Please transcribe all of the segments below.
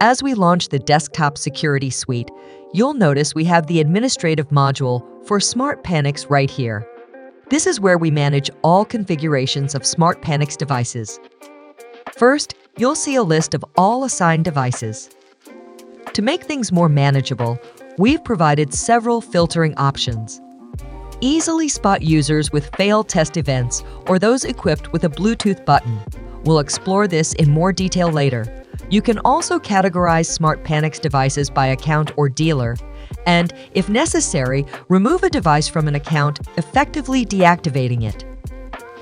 As we launch the Desktop Security Suite, you'll notice we have the administrative module for SmartPanics right here. This is where we manage all configurations of SmartPanics devices. First, you'll see a list of all assigned devices. To make things more manageable, we've provided several filtering options. Easily spot users with failed test events or those equipped with a Bluetooth button. We'll explore this in more detail later. You can also categorize SmartPanics devices by account or dealer, and, if necessary, remove a device from an account, effectively deactivating it.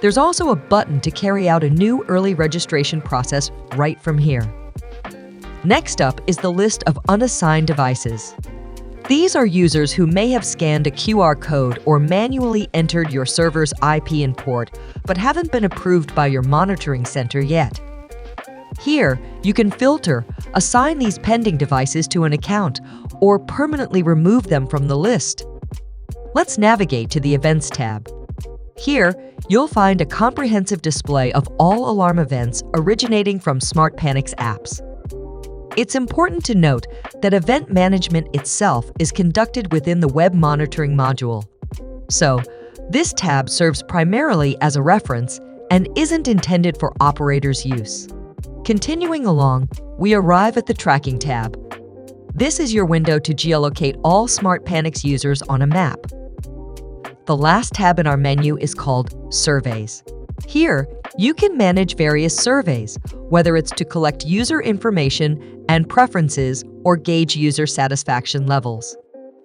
There's also a button to carry out a new early registration process right from here. Next up is the list of unassigned devices. These are users who may have scanned a QR code or manually entered your server's IP and port, but haven't been approved by your monitoring center yet. Here, you can filter, assign these pending devices to an account, or permanently remove them from the list. Let's navigate to the Events tab. Here, you'll find a comprehensive display of all alarm events originating from SmartPanics apps. It's important to note that event management itself is conducted within the Web Monitoring module. So, this tab serves primarily as a reference and isn't intended for operators' use. Continuing along, we arrive at the Tracking tab. This is your window to geolocate all SmartPanics users on a map. The last tab in our menu is called Surveys. Here, you can manage various surveys, whether it's to collect user information and preferences or gauge user satisfaction levels.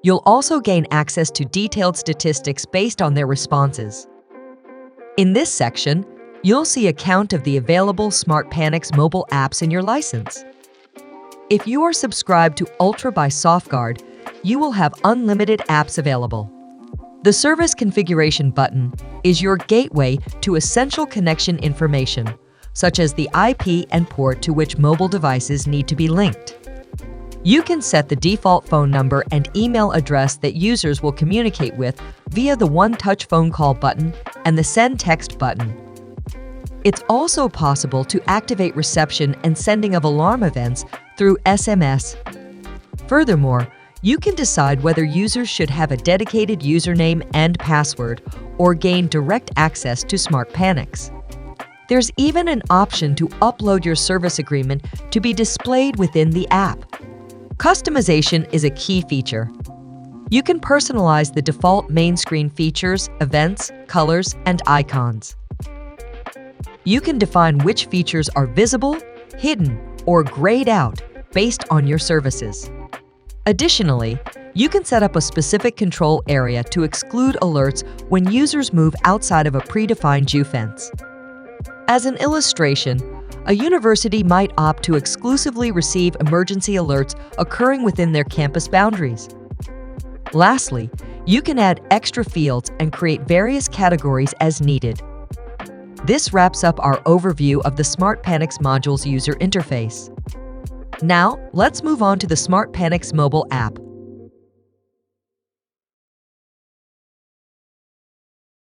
You'll also gain access to detailed statistics based on their responses. In this section, you'll see a count of the available SmartPanics mobile apps in your license. If you are subscribed to Ultra by SoftGuard, you will have unlimited apps available. The Service Configuration button is your gateway to essential connection information, such as the IP and port to which mobile devices need to be linked. You can set the default phone number and email address that users will communicate with via the One Touch Phone Call button and the Send Text button. It's also possible to activate reception and sending of alarm events through SMS. Furthermore, you can decide whether users should have a dedicated username and password or gain direct access to SmartPanics. There's even an option to upload your service agreement to be displayed within the app. Customization is a key feature. You can personalize the default main screen features, events, colors, and icons. You can define which features are visible, hidden, or grayed out based on your services. Additionally, you can set up a specific control area to exclude alerts when users move outside of a predefined U-fence. As an illustration, a university might opt to exclusively receive emergency alerts occurring within their campus boundaries. Lastly, you can add extra fields and create various categories as needed. This wraps up our overview of the SmartPanics module's user interface. Now, let's move on to the SmartPanics mobile app.